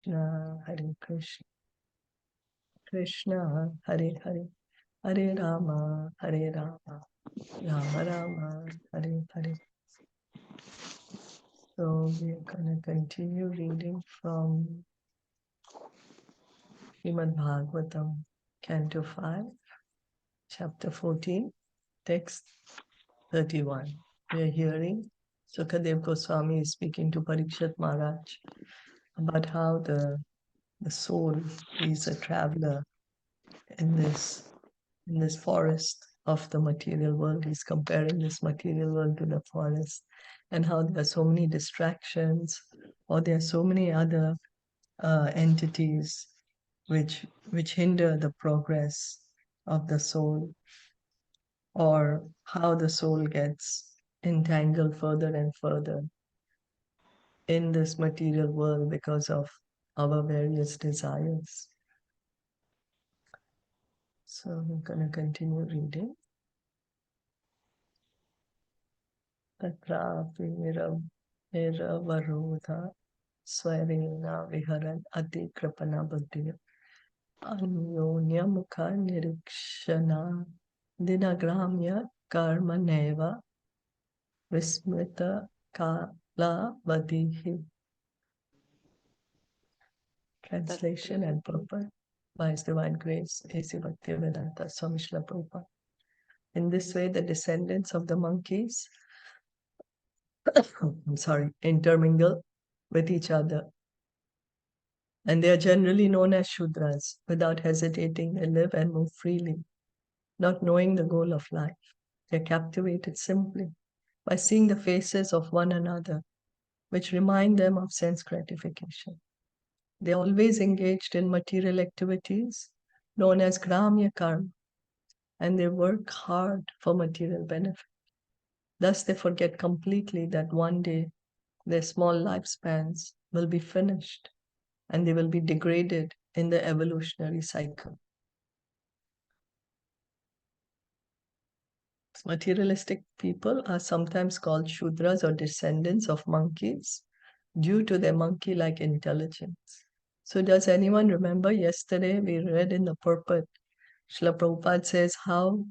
Krishna, Hare Krishna, Krishna Hare Hare, Hare Rama, Rama Rama, Hare Hare. So we are going to continue reading from Srimad Bhagavatam, Canto 5, Chapter 14, Text 31. We are hearing Sukadev Goswami is speaking to Parikshit Maharaj about how the soul is a traveler in this forest of the material world. He's comparing this material world to the forest, and how there are so many distractions, or there are so many other entities which hinder the progress of the soul, or how the soul gets entangled further and further in this material world because of our various desires. So I'm going to continue reading. Tatrapi niravarodha swarena viharan atikrapana buddhiya anyonya mukha nirikshana dinagramya karma neva vismrita kala vadihi. Translation and purport by His Divine Grace, A.C. Bhaktivedanta Swami Srila Prabhupada. In this way, the descendants of the monkeys intermingle with each other. And they are generally known as Shudras. Without hesitating, they live and move freely, not knowing the goal of life. They are captivated simply by seeing the faces of one another, which remind them of sense gratification. They are always engaged in material activities known as Gramya Karma, and they work hard for material benefit. Thus, they forget completely that one day their small lifespans will be finished and they will be degraded in the evolutionary cycle. Materialistic people are sometimes called Shudras or descendants of monkeys due to their monkey-like intelligence. So does anyone remember yesterday we read in the purport, Srila Prabhupada says how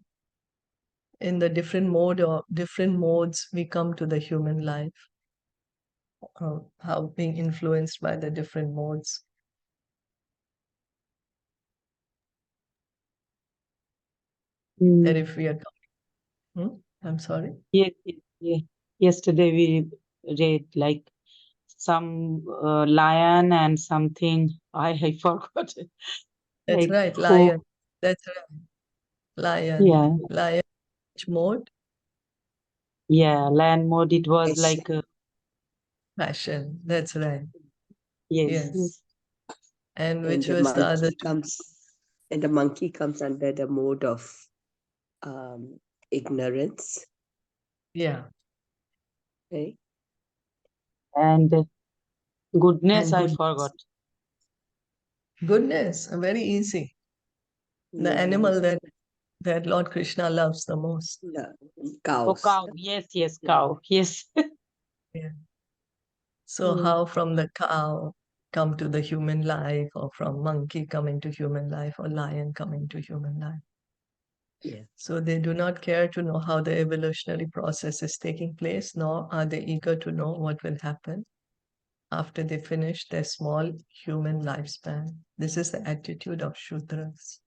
in the different modes we come to the human life, how being influenced by the different modes. That if we are I'm sorry. Yes. Yesterday we read like some lion and something. I forgot it. That's Like right, lion. That's right. Lion. Yeah. Lion, which mode? Yeah, lion mode. It was like Passion. That's right. yes. And which was the other two? And the monkey comes under the mode of ignorance. Yeah. Okay. And goodness, And I goodness. forgot. Goodness, very easy. The animal that Lord Krishna loves the most. Cows. Oh, cow. Yes, cow. Yes. Yeah. So how from the cow come to the human life, or from monkey coming to human life, or lion coming to human life? Yeah. So they do not care to know how the evolutionary process is taking place, nor are they eager to know what will happen after they finish their small human lifespan. This is the attitude of Shudras.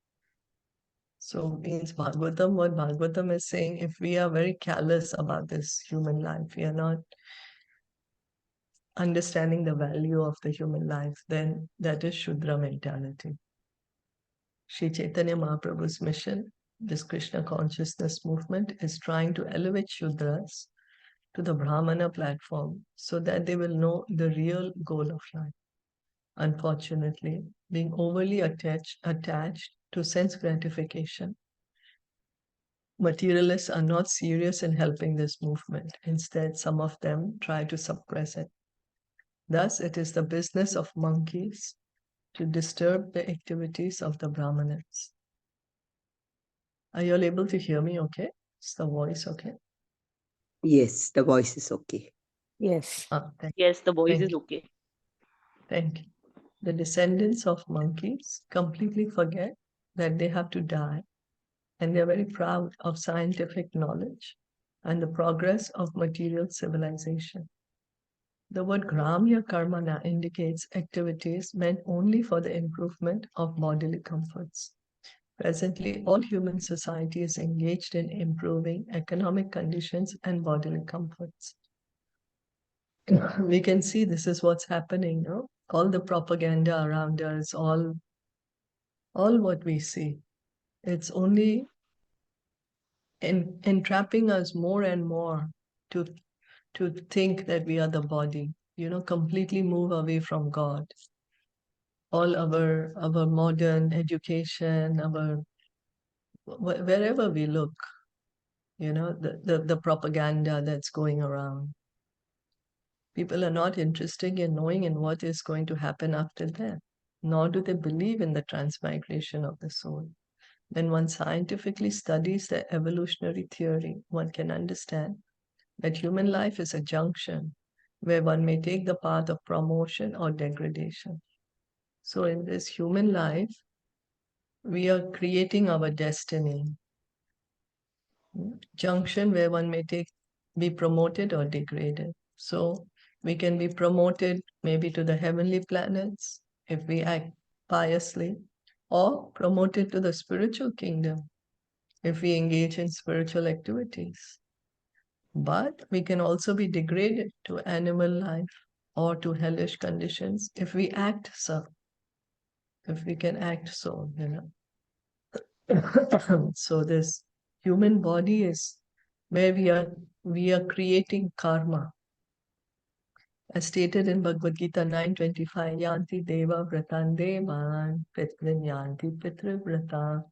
So means Bhagavatam, what Bhagavatam is saying, if we are very callous about this human life, we are not understanding the value of the human life, then that is Shudra mentality. Sri Caitanya Mahaprabhu's mission, this Krishna consciousness movement, is trying to elevate Shudras to the Brahmana platform so that they will know the real goal of life. Unfortunately, being overly attached to sense gratification, materialists are not serious in helping this movement. Instead, some of them try to suppress it. Thus, it is the business of monkeys to disturb the activities of the Brahmanas. Are you all able to hear me okay? Is the voice okay? Yes, the voice is okay. Yes. Ah, Yes, the voice thank is you. okay. Thank you. the descendants of monkeys completely forget that they have to die, and they are very proud of scientific knowledge and the progress of material civilization. The word gramya karmana indicates activities meant only for the improvement of bodily comforts. Presently, all human society is engaged in improving economic conditions and bodily comforts. We can see this is what's happening, no? All the propaganda around us, all what we see. It's only entrapping us more and more to think that we are the body, completely move away from God. All our modern education, wherever we look, the propaganda that's going around. People are not interested in knowing in what is going to happen after death, nor do they believe in the transmigration of the soul. When one scientifically studies the evolutionary theory, one can understand that human life is a junction where one may take the path of promotion or degradation. So in this human life, we are creating our destiny. Junction where one may be promoted or degraded. So we can be promoted maybe to the heavenly planets if we act piously, or promoted to the spiritual kingdom if we engage in spiritual activities. But we can also be degraded to animal life or to hellish conditions if we act so. If we can act so, So this human body is where we are creating karma. As stated in Bhagavad Gita 9:25, Yanti Deva Vratan Devan Pitrin Yanti Pitri Vrata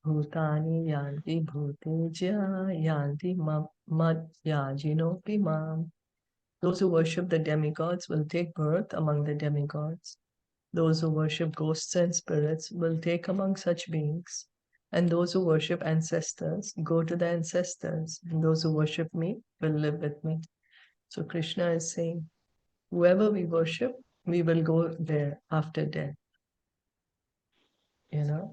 Bhutani Yanti Bhuteja Yanti Mad Yajino Pimam. Those who worship the demigods will take birth among the demigods. Those who worship ghosts and spirits will take among such beings. And those who worship ancestors go to the ancestors. And those who worship me will live with me. So Krishna is saying, whoever we worship, we will go there after death.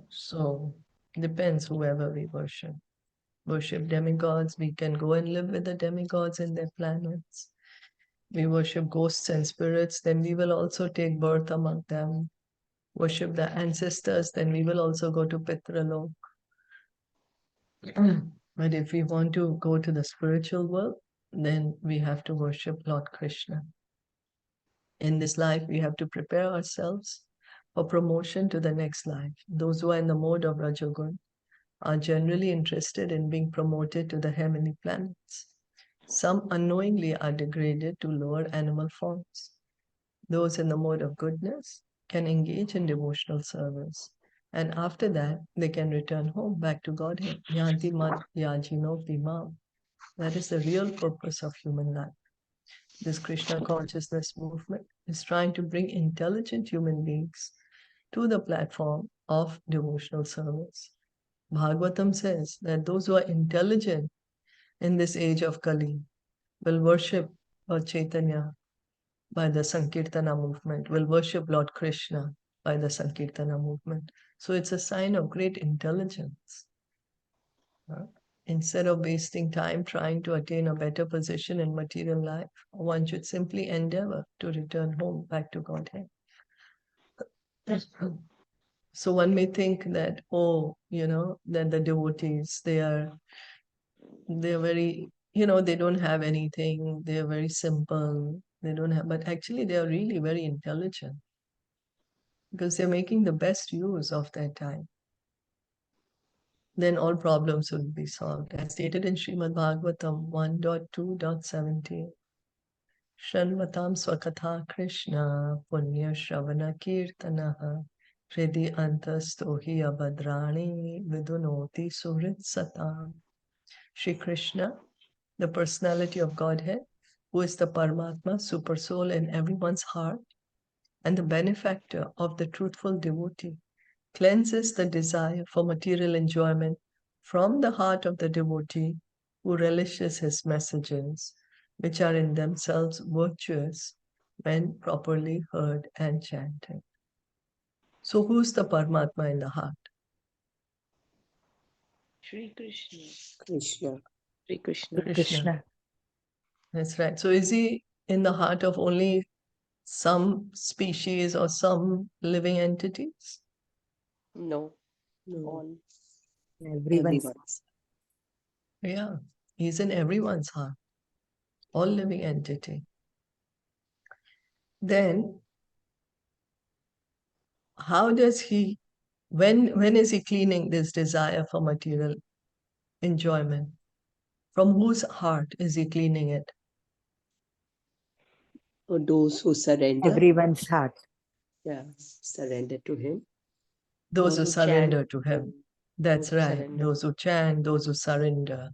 So depends whoever we worship. Worship demigods, we can go and live with the demigods in their planets. We worship ghosts and spirits, then we will also take birth among them. Worship the ancestors, then we will also go to Pitralok. But if we want to go to the spiritual world, then we have to worship Lord Krishna. In this life, we have to prepare ourselves for promotion to the next life. Those who are in the mode of Rajogun are generally interested in being promoted to the heavenly planets. Some unknowingly are degraded to lower animal forms. Those in the mode of goodness can engage in devotional service. And after that, they can return home back to Godhead. Yanti mat yajino bimam. That is the real purpose of human life. This Krishna consciousness movement is trying to bring intelligent human beings to the platform of devotional service. Bhagavatam says that those who are intelligent in this age of Kali will worship Lord Chaitanya by the Sankirtana movement, will worship Lord Krishna by the Sankirtana movement. So it's a sign of great intelligence. Instead of wasting time trying to attain a better position in material life, one should simply endeavor to return home back to Godhead. So one may think that, that the devotees, they're very, they don't have anything, they're very simple, they don't have, but actually they are really very intelligent because they're making the best use of their time. Then all problems will be solved. As stated in Srimad Bhagavatam 1.2.17. Shanvatam swakatha Krishna punya shravana kirtanaha hridi antastohi abhadrani vidunoti surit satam. Shri Krishna, the personality of Godhead, who is the Paramatma, super soul in everyone's heart, and the benefactor of the truthful devotee, cleanses the desire for material enjoyment from the heart of the devotee who relishes his messages, which are in themselves virtuous when properly heard and chanted. So who's the Paramatma in the heart? Shri Krishna. Krishna. Shri Krishna. Krishna. That's right. So is he in the heart of only some species or some living entities? No, No. all. Everyone's. Yeah, he's in everyone's heart, all living entity. Then, how does he, when is he cleaning this desire for material enjoyment? From whose heart is he cleaning it? For those who surrender. Everyone's heart. Yeah, surrender to him. Those who surrender chant, to him. That's those who right. surrender. Those who chant, those who surrender.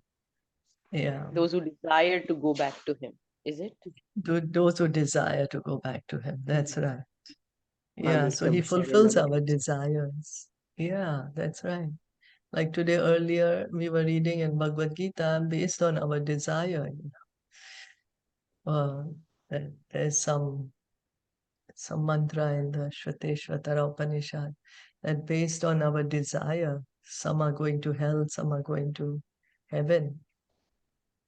Yeah. Those who desire to go back to him. Is it? Those who desire to go back to him. That's right. Yeah, so he Manekam fulfills Sharanam our Gacchami. desires. Yeah, that's right. Like today earlier, we were reading in Bhagavad Gita based on our desire. There's some mantra in the Shvateshvatara Upanishad that based on our desire, some are going to hell, some are going to heaven.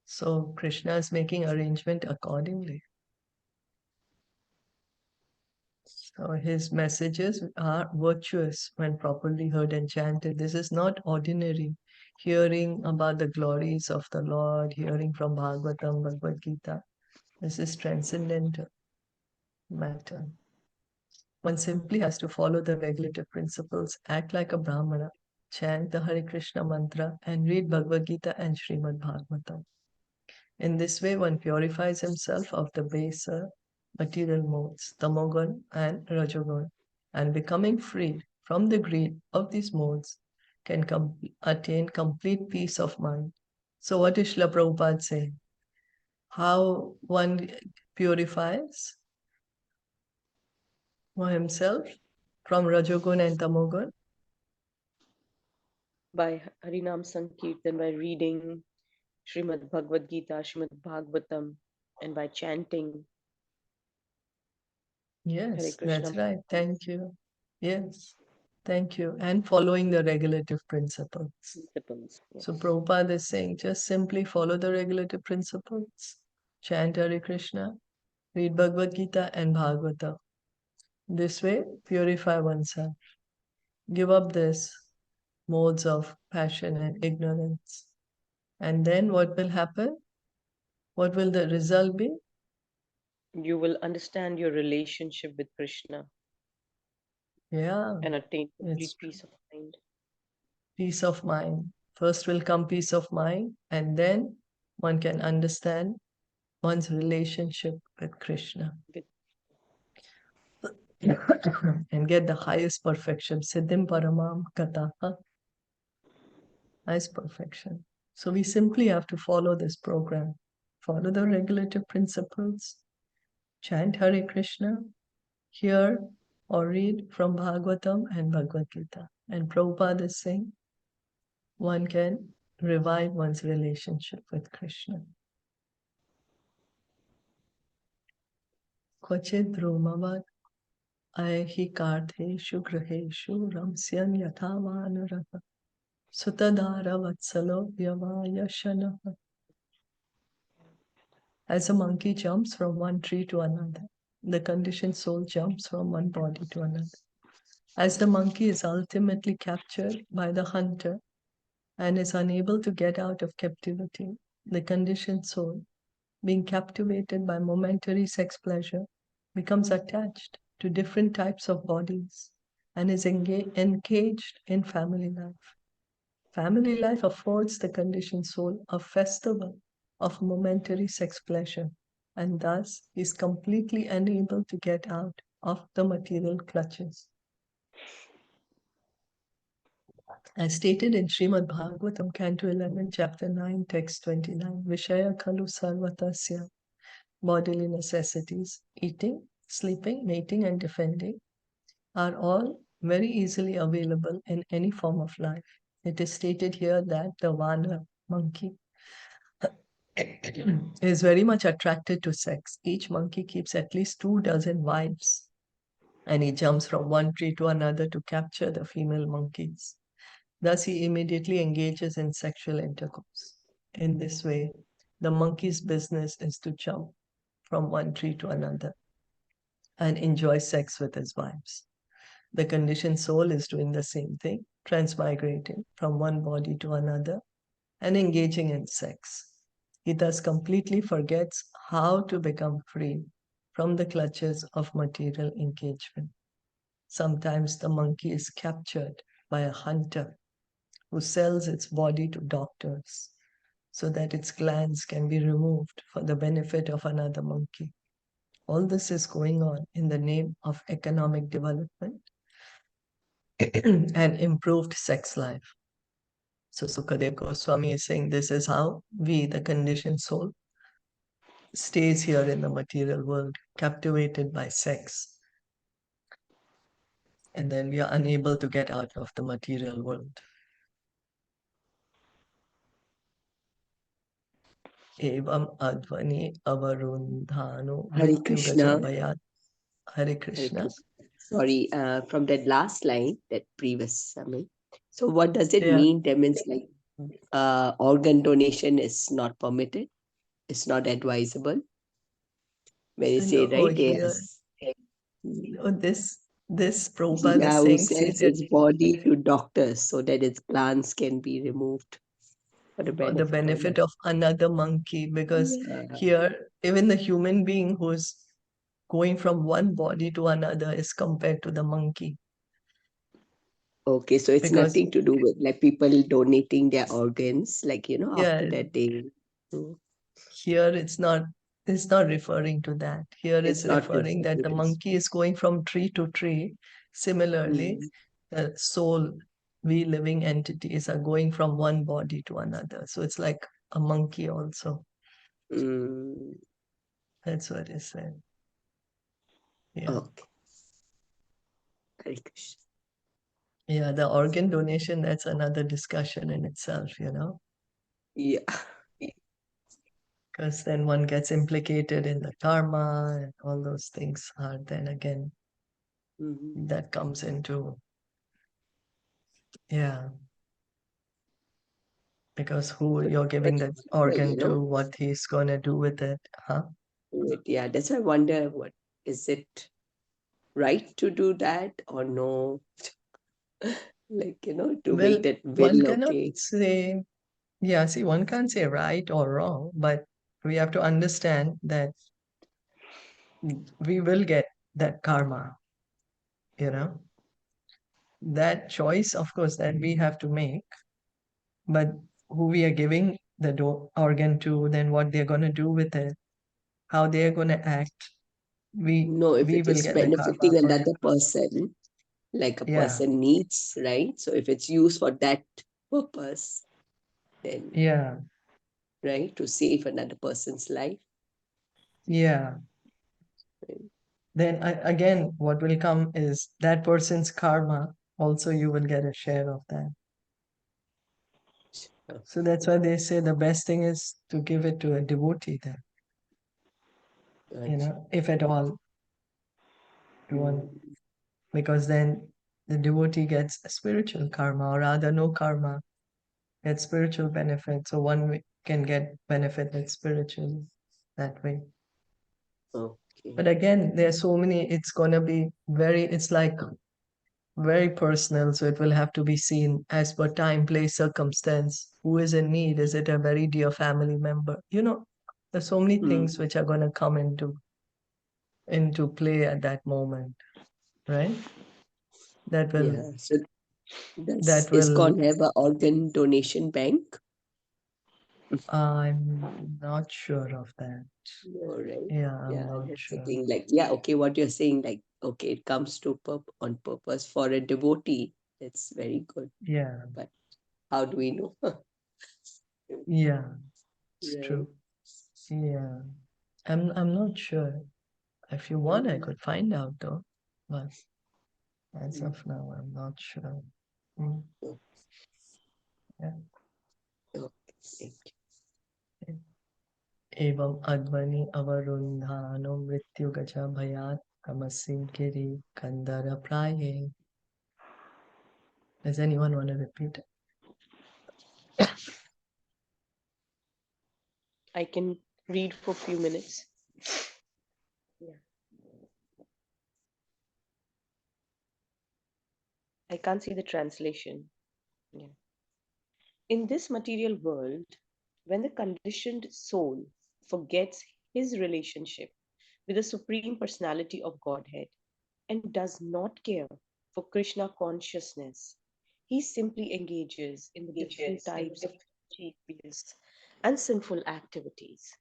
So Krishna is making arrangement accordingly. So his messages are virtuous when properly heard and chanted. This is not ordinary hearing about the glories of the Lord, hearing from Bhagavatam, Bhagavad Gita. This is transcendental matter. One simply has to follow the regulative principles, act like a Brahmana, chant the Hare Krishna mantra, and read Bhagavad Gita and Srimad Bhagavatam. In this way, one purifies himself of the baser material modes, tamogun and rajogun, and becoming freed from the greed of these modes, can attain complete peace of mind. So what is Srila Prabhupada saying? How one purifies himself from rajogun and tamogun? By Harinam Sankirtan, by reading Srimad Bhagavad Gita, Srimad Bhagavatam, and by chanting Hare Yes, Krishna. that's right. Thank you. Yes, thank you. And following the regulative principles. Principles. Yes. So Prabhupada is saying, just simply follow the regulative principles, chant Hare Krishna, read Bhagavad Gita and Bhagavata. This way, purify oneself. Give up this modes of passion and ignorance. And then what will happen? What will the result be? You will understand your relationship with Krishna Yeah, and attain it's complete peace of mind. peace of mind. First will come peace of mind, and then one can understand one's relationship with Krishna. And get the highest perfection, Siddhim Paramam Kataha, highest perfection. So we simply have to follow this program, follow the regulative principles, chant Hare Krishna, hear or read from Bhagavatam and Bhagavad Gita. And Prabhupada is saying one can revive one's relationship with Krishna. Kvachid Romavad Aihi Kartheshu Graheshu Ramsyan Yathavanaraha Sutadara Vatsalo Vyavaya Shanaha. As a monkey jumps from one tree to another, the conditioned soul jumps from one body to another. As the monkey is ultimately captured by the hunter and is unable to get out of captivity, the conditioned soul, being captivated by momentary sex pleasure, becomes attached to different types of bodies and is engaged in family life. Family life affords the conditioned soul a festival of momentary sex pleasure, and thus is completely unable to get out of the material clutches. As stated in Srimad Bhagavatam, Canto 11, Chapter 9, Text 29, Vishaya Khalu Sarvatasya, bodily necessities, eating, sleeping, mating, and defending, are all very easily available in any form of life. It is stated here that the Vana monkey is very much attracted to sex. Each monkey keeps at least 24 wives and he jumps from one tree to another to capture the female monkeys. Thus, he immediately engages in sexual intercourse. In this way, the monkey's business is to jump from one tree to another and enjoy sex with his wives. The conditioned soul is doing the same thing, transmigrating from one body to another and engaging in sex. He thus completely forgets how to become free from the clutches of material engagement. Sometimes the monkey is captured by a hunter who sells its body to doctors so that its glands can be removed for the benefit of another monkey. All this is going on in the name of economic development and improved sex life. So Sukadev Goswami is saying this is how we, the conditioned soul, stays here in the material world, captivated by sex. And then we are unable to get out of the material world. Evam advani avarundhano Hare mrityu Krishna. gajabhayat. Hare Hare Krishna. Krishna. Sorry, from that last line, that previous summary. So what does it Yeah. mean? That means like organ donation is not permitted. It's not advisable. When you say, No, right, here, yes. no, this Prabhupada Yeah, is who saying, see, sells its body to doctors so that its glands can be removed for the for the benefit benefit of of another monkey, because yeah. here, even the human being who's going from one body to another is compared to the monkey. Okay, so it's Because, nothing to do with like people donating their organs, like after yeah, that they. here it's not referring to that. Here It's it's not referring referred that to the this. monkey is going from tree to tree. Similarly, the soul, we living entities are going from one body to another. So it's like a monkey also. Mm, That's what it said. Yeah. okay. Hare Krishna. Yeah, the organ donation, that's another discussion in itself, Yeah. because then one gets implicated in the karma and all those things are then again Mhm. that comes into, yeah, because who But you're giving the wonder, organ to, what he's gonna do with it, huh? yeah, that's why I wonder what is it right to do that or no? Like, to Well, make that one will cannot okay. say, yeah, see, one can't say right or wrong, but we have to understand that we will get that karma, you know. That choice, of course, that we have to make, but who we are giving the organ to, then what they're going to do with it, how they're going to act, we No, if we it will is get the karma benefiting for it. another person, like a Yeah, person needs, right? So if it's used for that purpose, then, yeah, right, to save another person's life, yeah. right? Then again, what will come is that person's karma. Also, you will get a share of that. So that's why they say the best thing is to give it to a devotee then, Gotcha. if at all you want, Mm, because then the devotee gets a spiritual karma, or rather no karma, gets spiritual benefit. So one can get benefit that's spiritual that way. okay. But again, there's so many, it's gonna be it's like very personal. So it will have to be seen as per time, place, circumstance. Who is in need? Is it a very dear family member? There's so many things Mm, which are gonna come into play at that moment, right? That will yeah. So does that will ISKCON have an organ donation bank? I'm not sure of that. No, right? Yeah, I'm Yeah, not that's the sure. thing. Like, yeah, okay, what you're saying, like, okay, it comes to on purpose for a devotee. That's very good. Yeah, But how do we know? yeah, it's Right. true. Yeah. I'm not sure. If you want, I Mm, could find out though. But as mm, of now, I'm not sure. Mm, oh, yeah. okay, thank Evam advani avarundhano mrityu gaja bhayat. Hamasim Kiri Kandara Praye. Does anyone want to repeat it? I can read for a few minutes. Yeah. I can't see the translation. Yeah. In this material world, when the conditioned soul forgets his relationship with the Supreme Personality of Godhead and does not care for Krishna consciousness, he simply engages in the different types of mischievous and sinful activities.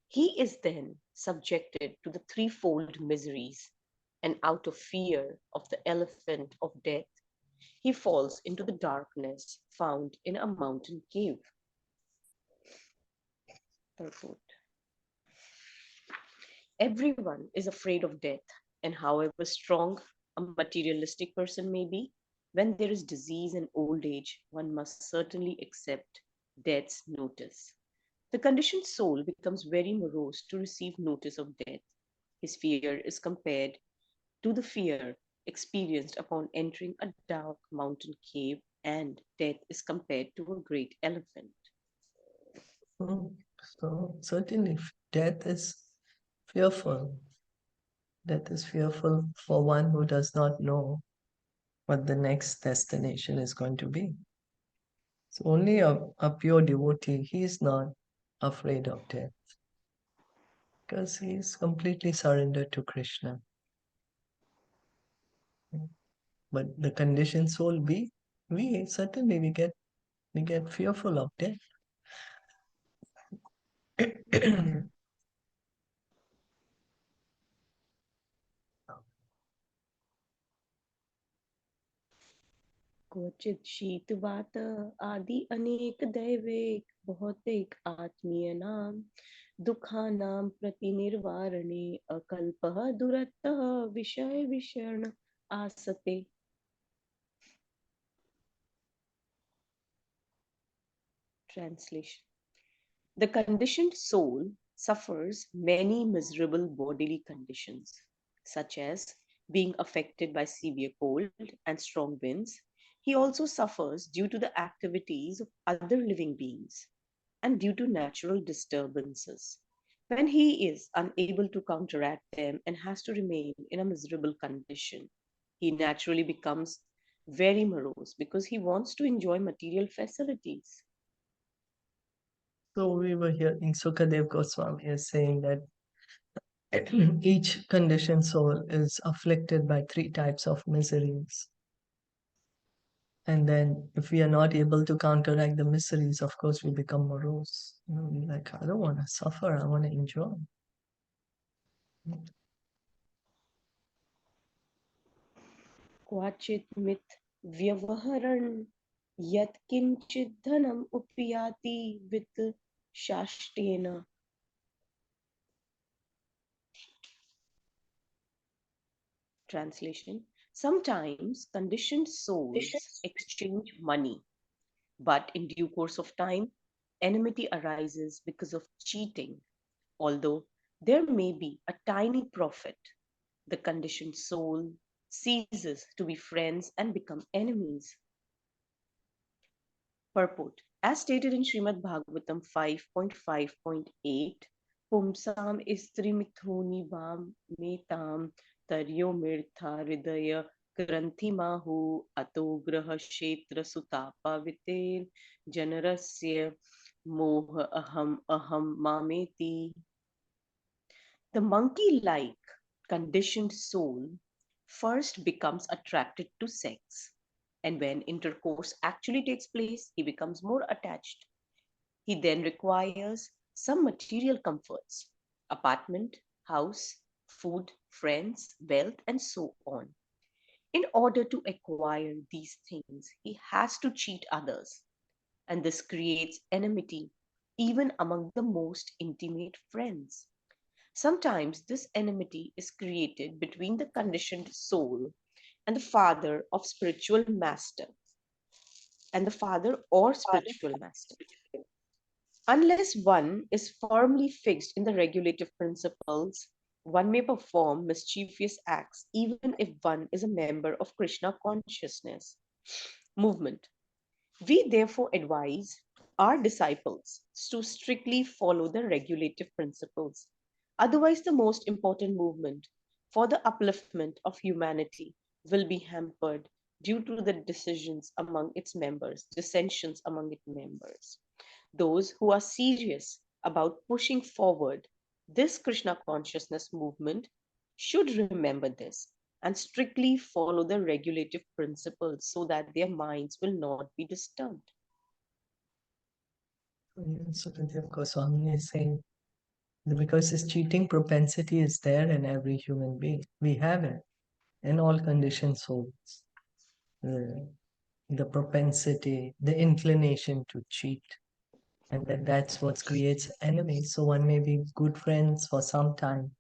He is then subjected to the threefold miseries, and out of fear of the elephant of death, he falls into the darkness found in a mountain cave. Purport. Everyone is afraid of death, and however strong a materialistic person may be, when there is disease and old age, one must certainly accept death's notice. The conditioned soul becomes very morose to receive notice of death. His fear is compared to the fear experienced upon entering a dark mountain cave, and death is compared to a great elephant. So certainly death is fearful. Death is fearful for one who does not know what the next destination is going to be. So only a pure devotee, he is not afraid of death because he is completely surrendered to Krishna. But the conditioned soul, we certainly we get fearful of death. क्वचित शीत वात आदि अनेक दैवेक भौतिक आत्मीय नाम दुखानाम प्रतिनिर्वारणे अकल्पः दुरत्तः विषय विषण आसते. Translation. The conditioned soul suffers many miserable bodily conditions, such as being affected by severe cold and strong winds. He also suffers due to the activities of other living beings and due to natural disturbances. When he is unable to counteract them and has to remain in a miserable condition, he naturally becomes very morose because he wants to enjoy material facilities. So we were hearing Sukadev Goswami is saying that each conditioned soul is afflicted by three types of miseries. And then if we are not able to counteract the miseries, of course, we become morose. Like, I don't want to suffer, I want to enjoy. क्वाचित् मित् व्यवहरन् यत्किञ्चित् धनम् उपयाति वित्त शास्त्रेण. Translation. Sometimes conditioned souls exchange money, but in due course of time, enmity arises because of cheating. Although there may be a tiny profit, the conditioned soul ceases to be friends and become enemies. Purport. As stated in Srimad Bhagavatam 5.5.8, Pumsam istrimithoni vam metam taryo mirtha hridaya grantimahu atograha kshetra sutapa vitel janarasya moha aham aham mameti. The monkey-like conditioned soul first becomes attracted to sex, and when intercourse actually takes place, he becomes more attached. He then requires some material comforts: apartment, house, food, friends, wealth, and so on. In order to acquire these things, he has to cheat others, and this creates enmity even among the most intimate friends. Sometimes this enmity is created between the conditioned soul and the father of spiritual master and the father or spiritual master. Unless one is firmly fixed in the regulative principles, One may perform mischievous acts even if one is a member of Krishna consciousness movement. We therefore advise our disciples to strictly follow the regulative principles. Otherwise, the most important movement for the upliftment of humanity will be hampered due to the decisions among its members, dissensions among its members. Those who are serious about pushing forward this Krishna consciousness movement should remember this and strictly follow the regulative principles so that their minds will not be disturbed. Sukadev Goswami is saying that because this cheating propensity is there in every human being, we have it in all conditioned souls. The propensity, the inclination to cheat. And that's what creates enemies. So one may be good friends for some time,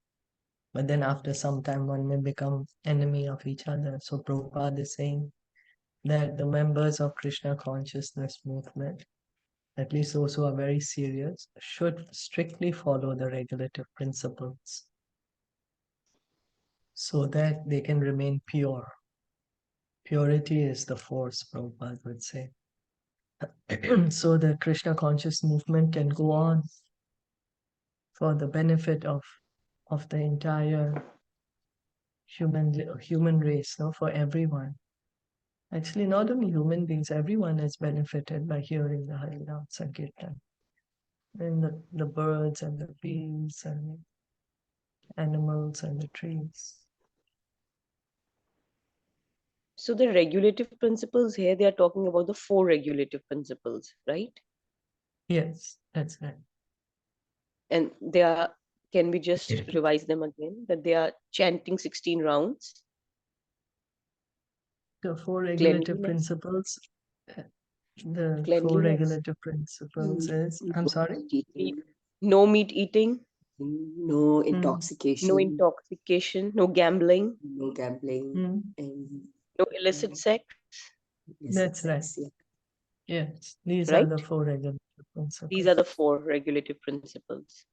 but then after some time one may become enemy of each other. So Prabhupada is saying that the members of Krishna consciousness movement, at least those who are very serious, should strictly follow the regulative principles so that they can remain pure. Purity is the force, Prabhupada would say. So the Krishna conscious movement can go on for the benefit of the entire human race, no, for everyone. Actually, not only human beings, everyone is benefited by hearing the Harinam Sankirtan. And the birds and the bees and animals and the trees. So the regulative principles here, they are talking about the four regulative principles, right? Yes, that's right. And they are, can we just revise them again? That they are chanting 16 rounds. The four regulative Cleanliness. principles, the four Cleanliness. regulative principles is, I'm sorry? No meat eating, no intoxication, no intoxication, no gambling, no gambling, and no illicit sex. That's right. Yeah. Yes, these Right? are the four regulative principles. These are the four regulative principles.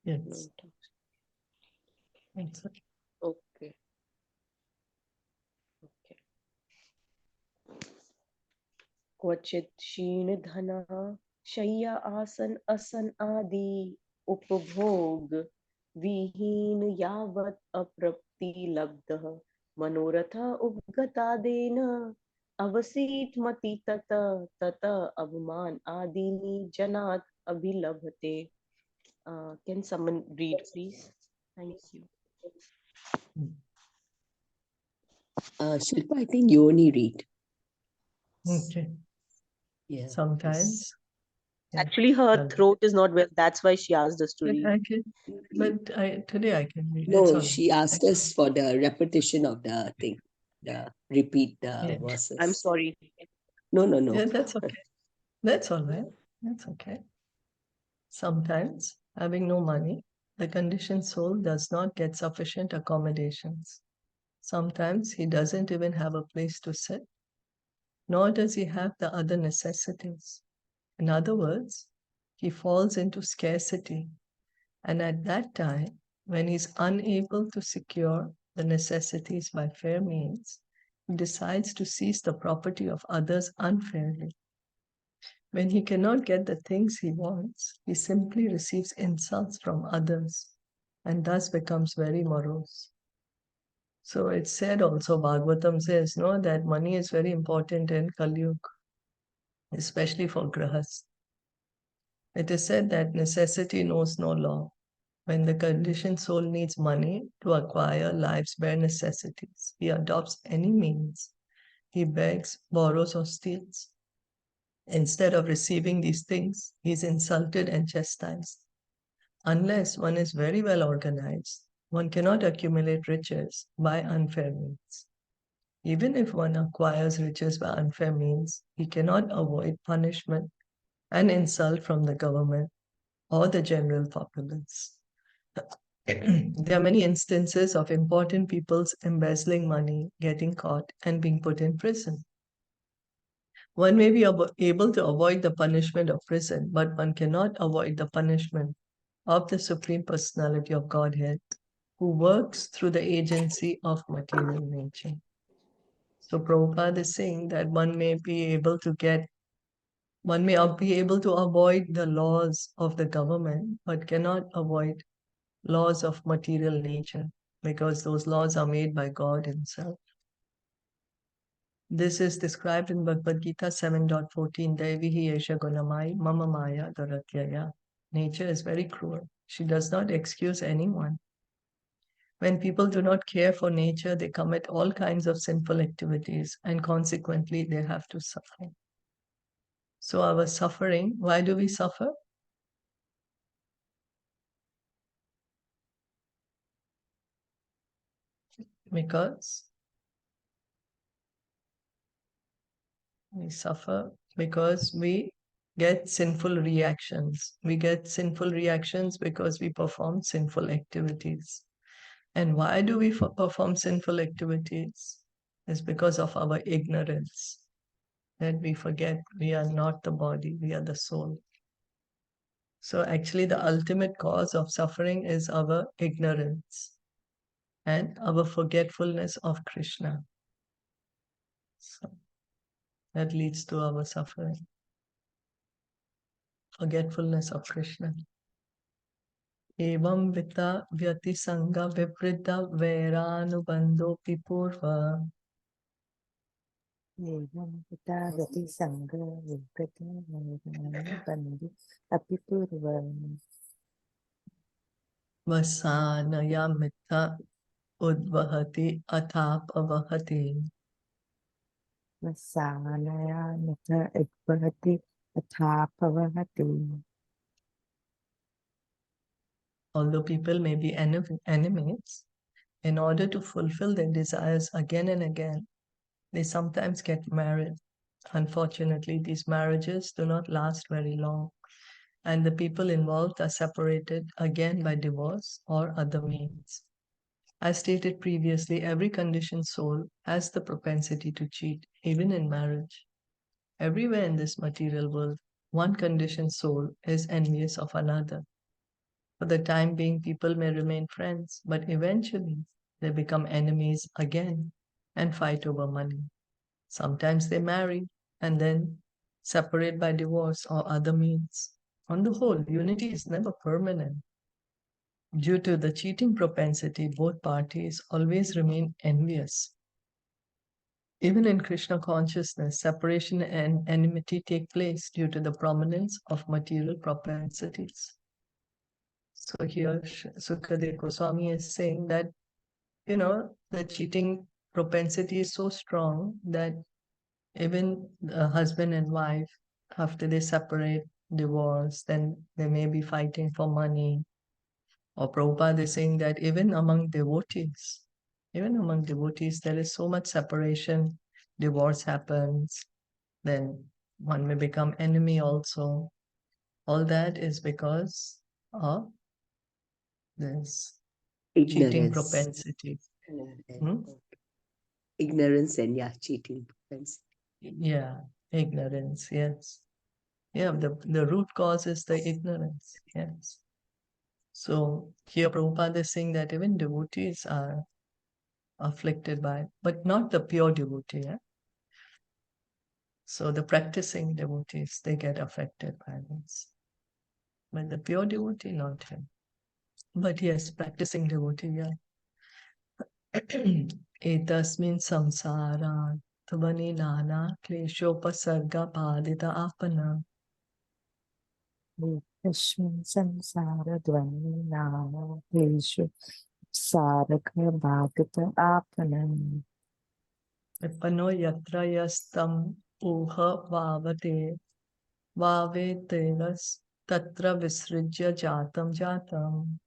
Yes. No That's right. Okay. Okay. क्वचित क्षीण धना शय्या आसन असन आदि उपभोग विहीन यावत् अप्रप्ति लब्धः मनोरथ उपगतादेन अवसीत मति तत तत अवमान आदीनि जनात् अभिलभते. Can someone read, please? Thank you. Shilpa, I think you only read. Okay. Yeah. Sometimes. Yeah, Actually, her throat is not well. That's why she asked us to read. I can, but today I can read. No, It's all she asked us for the repetition of the thing, the repeat the verses. I'm sorry. No. Yeah, that's okay. That's all right. That's okay. Sometimes, having no money, the conditioned soul does not get sufficient accommodations. Sometimes he doesn't even have a place to sit, nor does he have the other necessities. In other words, he falls into scarcity. And at that time, when he's unable to secure the necessities by fair means, he decides to seize the property of others unfairly. When he cannot get the things he wants, he simply receives insults from others and thus becomes very morose. So it's said also, Bhagavatam says, no, that money is very important in Kali Yuga, especially for grahas. It is said that necessity knows no law. When the conditioned soul needs money to acquire life's bare necessities, he adopts any means. He begs, borrows, or steals. Instead of receiving these things, he is insulted and chastised. Unless one is very well organized, one cannot accumulate riches by unfair means. Even if one acquires riches by unfair means, he cannot avoid punishment and insult from the government or the general populace. There are many instances of important peoples embezzling money, getting caught, and being put in prison. One may be able to avoid the punishment of prison, but one cannot avoid the punishment of the Supreme Personality of Godhead who works through the agency of material nature. So Prabhupada is saying that one may be able to avoid the laws of the government, but cannot avoid laws of material nature, because those laws are made by God Himself. This is described in Bhagavad Gita 7.14. Devihi esha gunamai mama maya daratyaya. Nature is very cruel. She does not excuse anyone. When people do not care for nature, they commit all kinds of sinful activities, and consequently they have to suffer. So our suffering, why do we suffer? Because we suffer because we get sinful reactions. We get sinful reactions because we perform sinful activities. And why do we perform sinful activities? It's because of our ignorance, that we forget we are not the body, we are the soul. So actually the ultimate cause of suffering is our ignorance and our forgetfulness of Krishna. So that leads to our suffering. Forgetfulness of Krishna. Evam vita vyati sangha viprita vairānubandho pipurva. Evam pita gati sangha vikrita vairānu bandhu apipurva. Vasanaya mita udvahati athapavahati. Vasanaya nata ekvahati athapavahati. Although people may be enemies, in order to fulfill their desires again and again, they sometimes get married. Unfortunately, these marriages do not last very long, and the people involved are separated again by divorce or other means. As stated previously, every conditioned soul has the propensity to cheat, even in marriage. Everywhere in this material world, one conditioned soul is envious of another. For the time being, people may remain friends, but eventually they become enemies again and fight over money. Sometimes they marry and then separate by divorce or other means. On the whole, unity is never permanent. Due to the cheating propensity, both parties always remain envious. Even in Krishna consciousness, separation and enmity take place due to the prominence of material propensities. So here Sukadeva Goswami is saying that, the cheating propensity is so strong that even the husband and wife, after they separate, divorce, then they may be fighting for money. Or Prabhupada is saying that even among devotees, there is so much separation, divorce happens, then one may become enemy also. All that is because of this cheating Ignorance. propensity. Ignorance and cheating propensity. Yeah, ignorance, yes. Yeah, the root cause is the ignorance, yes. So here Prabhupada is saying that even devotees are afflicted by, but not the pure devotee. Yeah? So the practicing devotees, they get affected by this. But the pure devotee, not him. But yes, practicing devotee, yeah. Etasmin samsara tavani nana kleshopasarga padita apana. Tasmin samsara dvani nama kleshu saraka bhagata apanam. Vipano yatra yastam uha vave teras tatra visrijya jatam.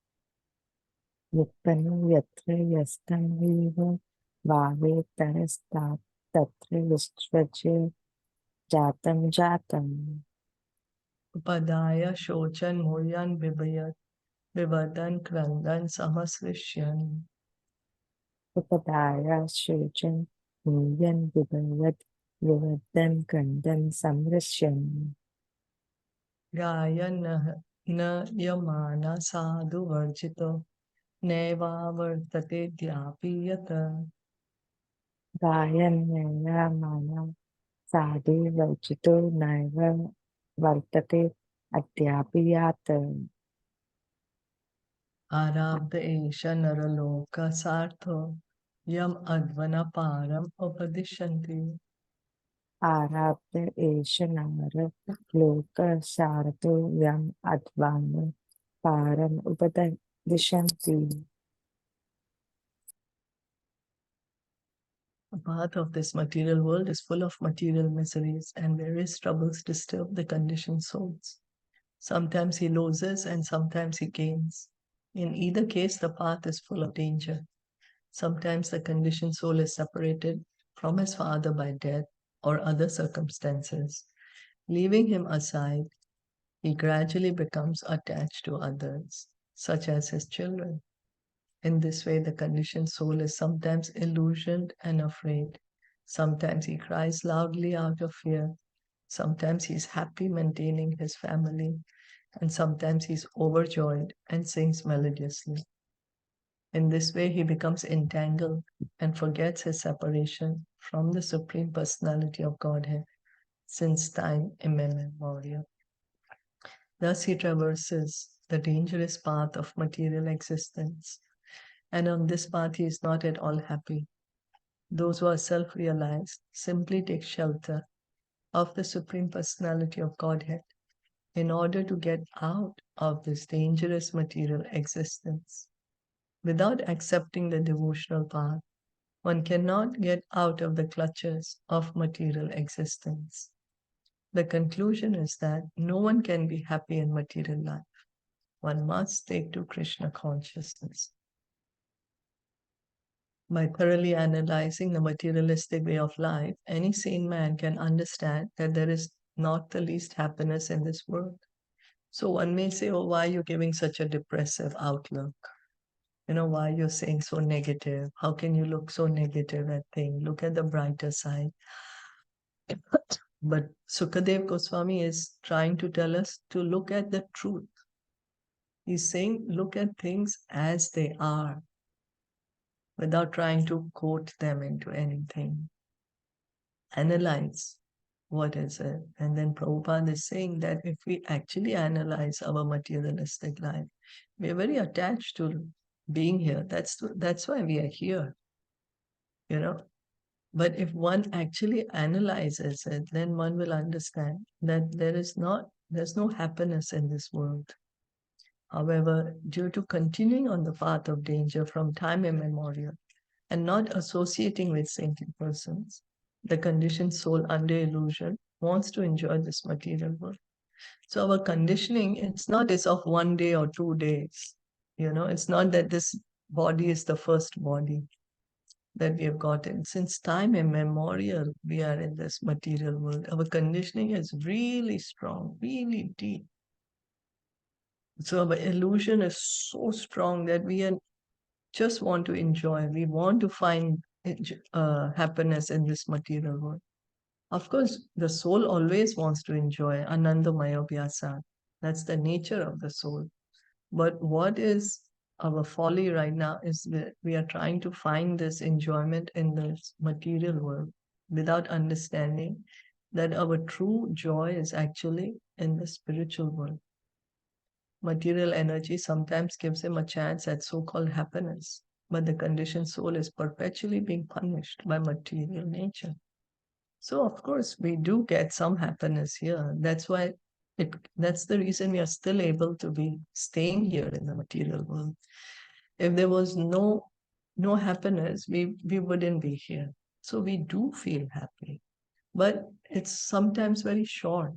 Vipano yatra yastam viva vave tarastat tatra vistvajya jatam. Upadaya shochan moyan vivadan krandan samasrishyan. Upadaya shojan muyan vibhavat vivadan kandan samrishyan. Gaya na yamana sadhu varjito neva vartate dhyapiyata. Gayannaya maya sadhu vachito naiva vartate adhyapiyat. Arabdha esha naraloka sartho yam advana param upadishanti. Arabdha esha namara loka sarto yam advana param upadishanti. The path of this material world is full of material miseries, and various troubles disturb the conditioned souls. Sometimes he loses and sometimes he gains. In either case, the path is full of danger. Sometimes the conditioned soul is separated from his father by death or other circumstances. Leaving him aside, he gradually becomes attached to others, such as his children. In this way, the conditioned soul is sometimes illusioned and afraid. Sometimes he cries loudly out of fear. Sometimes he's happy maintaining his family. And sometimes he's overjoyed and sings melodiously. In this way, he becomes entangled and forgets his separation from the Supreme Personality of Godhead since time immemorial. Thus, he traverses the dangerous path of material existence. And on this path, he is not at all happy. Those who are self realized simply take shelter of the Supreme Personality of Godhead in order to get out of this dangerous material existence. Without accepting the devotional path, one cannot get out of the clutches of material existence. The conclusion is that no one can be happy in material life. One must take to Krishna consciousness. By thoroughly analyzing the materialistic way of life, any sane man can understand that there is not the least happiness in this world. So one may say, oh, why are you giving such a depressive outlook? Why you're saying so negative? How can you look so negative at things? Look at the brighter side. But Sukadev Goswami is trying to tell us to look at the truth. He's saying, look at things as they are, without trying to quote them into anything. Analyze what is it. And then Prabhupada is saying that if we actually analyze our materialistic life, we are very attached to being here. That's why we are here. But if one actually analyzes it, then one will understand that there's no happiness in this world. However, due to continuing on the path of danger from time immemorial and not associating with saintly persons, the conditioned soul under illusion wants to enjoy this material world. So our conditioning, it's not as of 1 day or 2 days. It's not that this body is the first body that we have gotten. Since time immemorial, we are in this material world. Our conditioning is really strong, really deep. So our illusion is so strong that we just want to enjoy. We want to find happiness in this material world. Of course, the soul always wants to enjoy Anandamaya Vyasa. That's the nature of the soul. But what is our folly right now is that we are trying to find this enjoyment in this material world without understanding that our true joy is actually in the spiritual world. Material energy sometimes gives him a chance at so-called happiness, but the conditioned soul is perpetually being punished by material nature. So of course we do get some happiness here. That's the reason we are still able to be staying here in the material world. If there was no happiness, we wouldn't be here. So we do feel happy, but it's sometimes very short,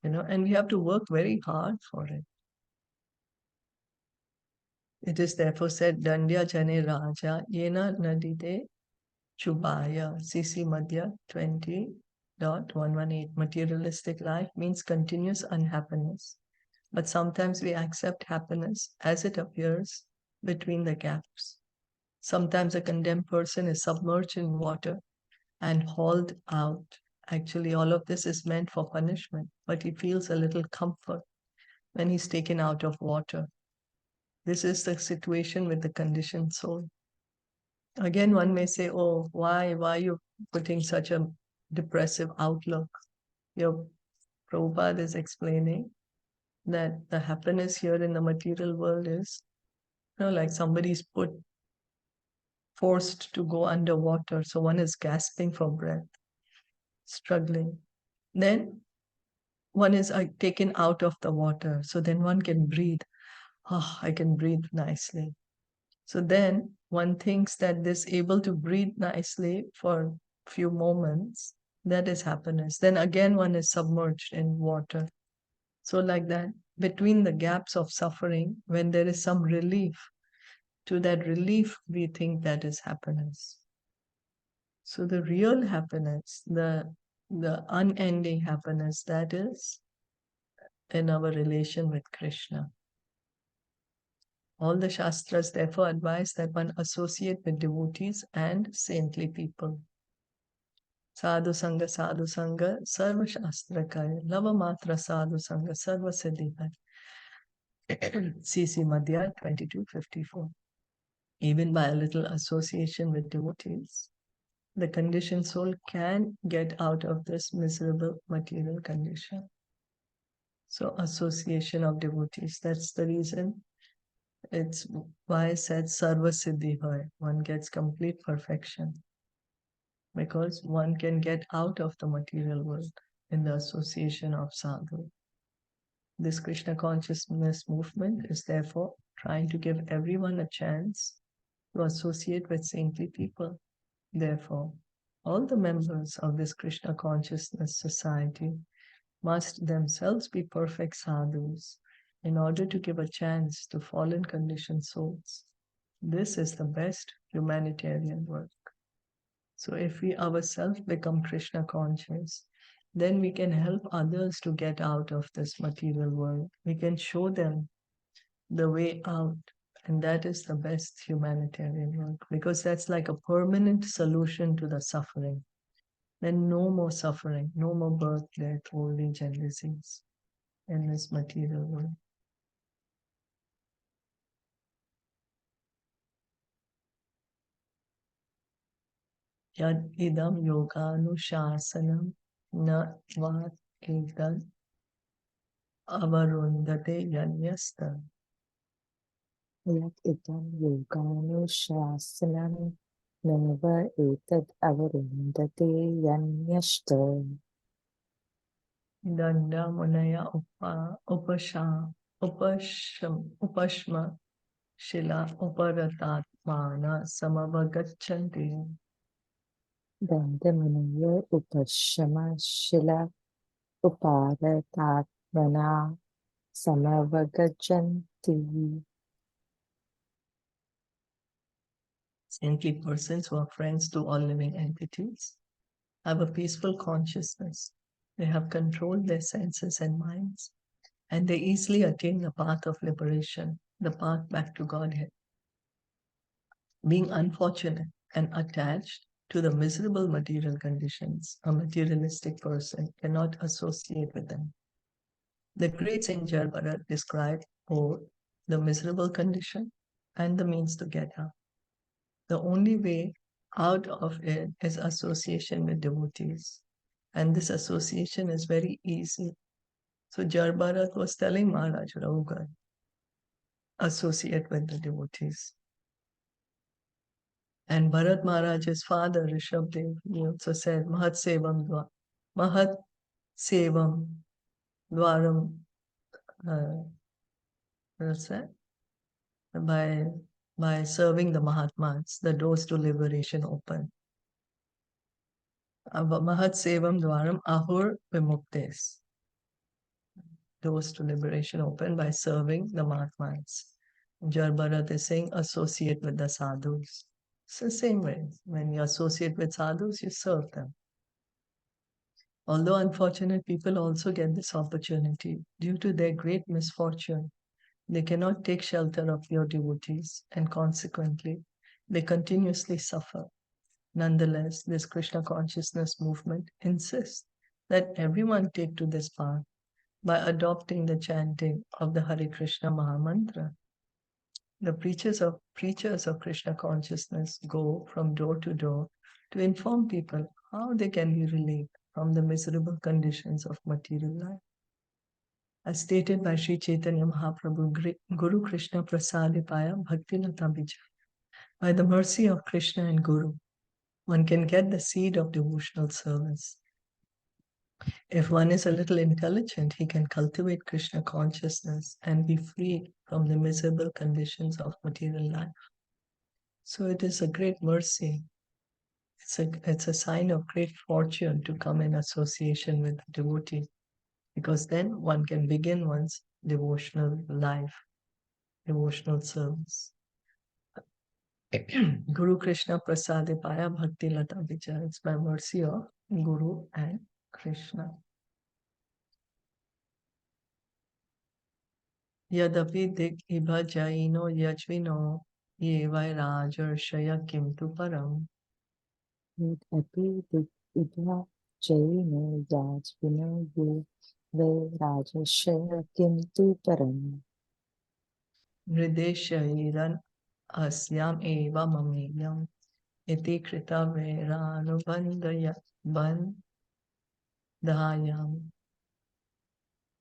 and we have to work very hard for it. It is therefore said, Dandya Jane Raja Yena Nadide Chubaya, CC Madhya 20.118. Materialistic life means continuous unhappiness. But sometimes we accept happiness as it appears between the gaps. Sometimes a condemned person is submerged in water and hauled out. Actually, all of this is meant for punishment, but he feels a little comfort when he's taken out of water. This is the situation with the conditioned soul. Again, one may say, oh, why are you putting such a depressive outlook? Your Prabhupada is explaining that the happiness here in the material world is, like somebody's forced to go underwater. So one is gasping for breath, struggling. Then one is taken out of the water. So then one can breathe. Oh, I can breathe nicely. So then one thinks that this able to breathe nicely for a few moments, that is happiness. Then again one is submerged in water. So like that, between the gaps of suffering, when there is some relief, to that relief we think that is happiness. So the real happiness, the unending happiness, that is in our relation with Krishna. All the Shastras therefore advise that one associate with devotees and saintly people. Sadhu Sangha, Sarva Shastra Kaya, Lava Matra Sadhu Sangha, Sarva Siddhi. CC Madhya 2254. Even by a little association with devotees, the conditioned soul can get out of this miserable material condition. So association of devotees, that's the reason. It's why I said Sarva Siddhi Hoy, one gets complete perfection. Because one can get out of the material world in the association of sadhu. This Krishna consciousness movement is therefore trying to give everyone a chance to associate with saintly people. Therefore, all the members of this Krishna consciousness society must themselves be perfect sadhus in order to give a chance to fallen conditioned souls. This is the best humanitarian work. So if we ourselves become Krishna conscious, then we can help others to get out of this material world. We can show them the way out. And that is the best humanitarian work, because that's like a permanent solution to the suffering. Then no more suffering, no more birth, death, old age, and disease in this material world. Yad idam yoganuशासनम na vat ekad avarundate yanyasta. Yat idam yoganuशासनम neva etad avarundate yanyashta. Danda munaya upashma shila uparatatmana samavagachanti. Dandamanaya upashama shila uparatatmana samavagajanti. Saintly persons who are friends to all living entities have a peaceful consciousness. They have controlled their senses and minds, and they easily attain the path of liberation, the path back to Godhead. Being unfortunate and attached to the miserable material conditions, a materialistic person cannot associate with them. The great Saint Bharat described both the miserable condition and the means to get out. The only way out of it is association with devotees. And this association is very easy. So Bharat was telling Maharaj Rauga, associate with the devotees. And Bharat Maharaj's father, Rishabdev, he also said, Mahat Sevam Dwaram, what's that? By serving the Mahatmas, the doors to liberation open. Mahat Sevam Dwaram Ahur Vimuktes. Doors to liberation open by serving the Mahatmas. Bharat is saying, associate with the sadhus. It's the same way. When you associate with sadhus, you serve them. Although unfortunate people also get this opportunity due to their great misfortune, they cannot take shelter of your devotees, and consequently, they continuously suffer. Nonetheless, this Krishna consciousness movement insists that everyone take to this path by adopting the chanting of the Hare Krishna Mahamantra. The preachers of Krishna consciousness go from door to door to inform people how they can be relieved from the miserable conditions of material life. As stated by Sri Chaitanya Mahaprabhu, Guru Krishna Prasadipaya Bhakti Lata Bija. By the mercy of Krishna and Guru, one can get the seed of devotional service. If one is a little intelligent, he can cultivate Krishna consciousness and be free from the miserable conditions of material life. So it is a great mercy. It's a sign of great fortune to come in association with a devotee, because then one can begin one's devotional life, devotional service. Guru Krishna Prasadipaya Bhakti Lata Vichar. It's by mercy of Guru and Krishna. Yadapi dik ibha jaino yajvino ye vairajarshaya kimtu param. Yadapi Vidya Jaino Yajvino Ye Vairajashaya Kimtu Param. Nrideshairan asyam eva mameyam iti krita vairānubandhaya bandhayam.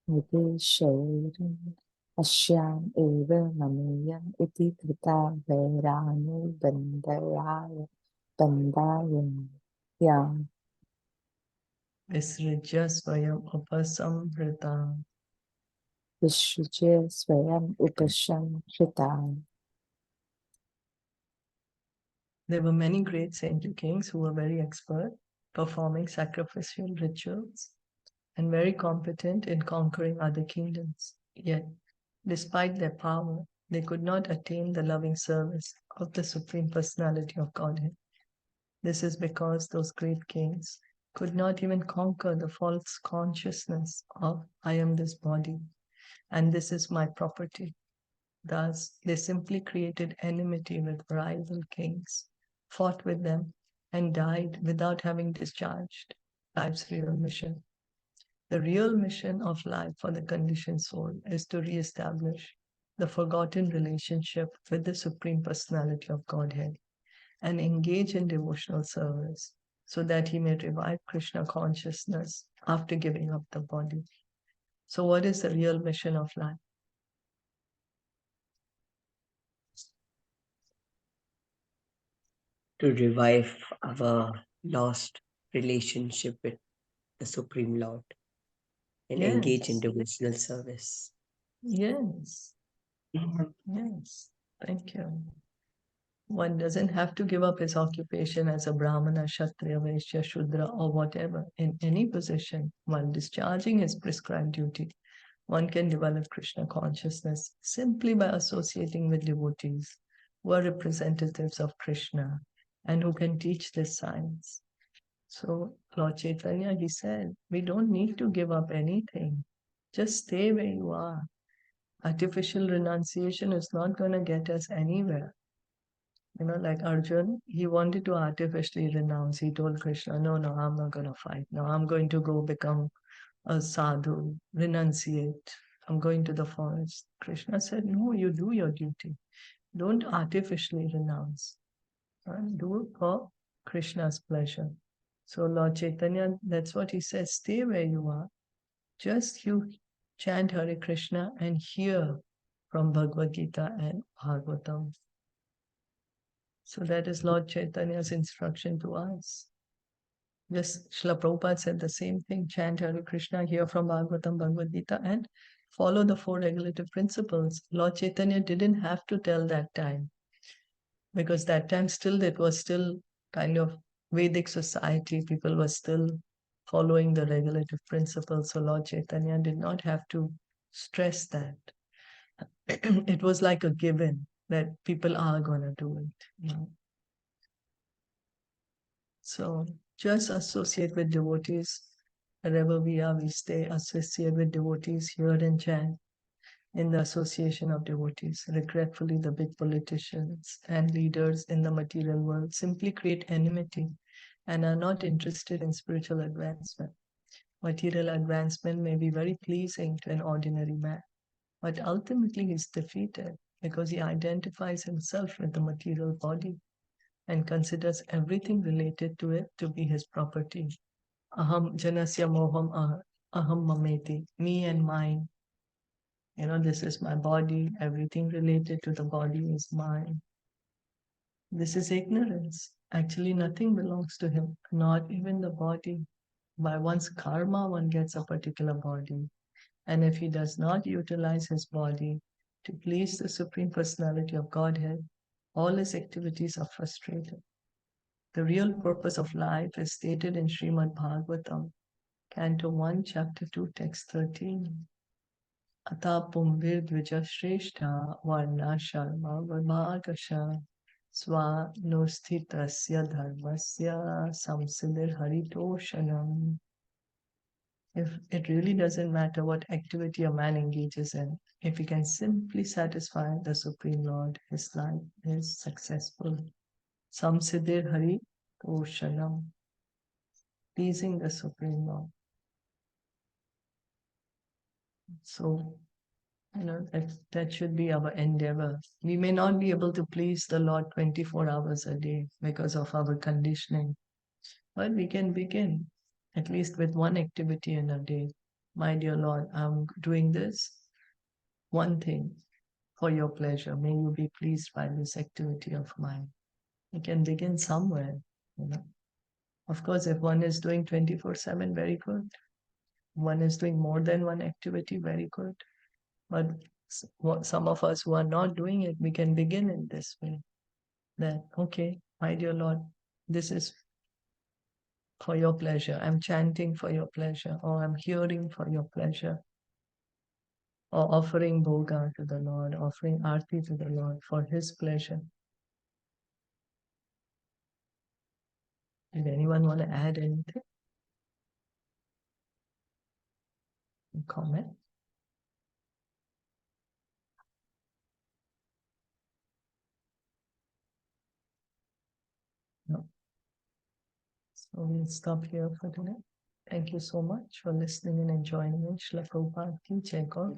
Videshairam Ashyam Eva Mameyam Iti Krita Vairanu Bandayam Yam Visrija svayam upasamhritam. Vishruja Swayam Upasham Kritam. There were many great saintly kings who were very expert performing sacrificial rituals and very competent in conquering other kingdoms. Yet, despite their power, they could not attain the loving service of the Supreme Personality of Godhead. This is because those great kings could not even conquer the false consciousness of I am this body and this is my property. Thus, they simply created enmity with rival kings, fought with them, and died without having discharged life's real mission. The real mission of life for the conditioned soul is to re-establish the forgotten relationship with the Supreme Personality of Godhead and engage in devotional service so that he may revive Krishna consciousness after giving up the body. So what is the real mission of life? To revive our lost relationship with the Supreme Lord and engage in devotional service. Yes. Yes. Thank you. One doesn't have to give up his occupation as a Brahmana, Kshatriya, Vaishya, Shudra, or whatever. In any position, while discharging his prescribed duty, one can develop Krishna consciousness simply by associating with devotees who are representatives of Krishna and who can teach this science. So Lord Chaitanya, he said, we don't need to give up anything. Just stay where you are. Artificial renunciation is not going to get us anywhere. You know, like Arjun, he wanted to artificially renounce. He told Krishna, no, I'm not going to fight. No, I'm going to go become a sadhu, renunciate. I'm going to the forest. Krishna said, no, you do your duty. Don't artificially renounce. Do it for Krishna's pleasure. So Lord Chaitanya, that's what he says, stay where you are. Just you chant Hare Krishna and hear from Bhagavad Gita and Bhagavatam. So that is Lord Chaitanya's instruction to us. Just Srila Prabhupada said the same thing, chant Hare Krishna, hear from Bhagavatam, Bhagavad Gita, and follow the four regulative principles. Lord Chaitanya didn't have to tell that time, because that time still it was still kind of Vedic society. People were still following the regulative principles. So Lord Chaitanya did not have to stress that. It was like a given that people are going to do it. You know? So just associate with devotees. Wherever we are, we stay, associate with devotees, hear and chant in the association of devotees. Regretfully, the big politicians and leaders in the material world simply create enmity and are not interested in spiritual advancement. Material advancement may be very pleasing to an ordinary man, but ultimately he is defeated because he identifies himself with the material body and considers everything related to it to be his property. Aham janasya moham aham mameti, me and mine. This is my body, everything related to the body is mine. This is ignorance. Actually, nothing belongs to him, not even the body. By one's karma, one gets a particular body. And if he does not utilize his body to please the Supreme Personality of Godhead, all his activities are frustrated. The real purpose of life is stated in Srimad Bhagavatam, Canto 1, Chapter 2, Text 13. Ata pumbir dvijashreshta varna sharma vibhagasha swa nosthitasya dharmasya samsiddhir haritoshanam. If it really doesn't matter what activity a man engages in, if he can simply satisfy the Supreme Lord, his life is successful. Samsiddhir haritoshanam, pleasing the Supreme Lord. So, that should be our endeavor. We may not be able to please the Lord 24 hours a day because of our conditioning, but we can begin at least with one activity in a day. My dear Lord, I'm doing this one thing for your pleasure. May you be pleased by this activity of mine. We can begin somewhere. Of course, if one is doing 24/7, very good. One is doing more than one activity, very good. But some of us who are not doing it, we can begin in this way. That, okay, my dear Lord, this is for your pleasure. I'm chanting for your pleasure, or I'm hearing for your pleasure, or offering bhoga to the Lord, offering arti to the Lord for his pleasure. Did anyone want to add anything? Comment? No. So we'll stop here for today. Thank you so much for listening and enjoying me. Shri Prabhupada ki Jai Gaur.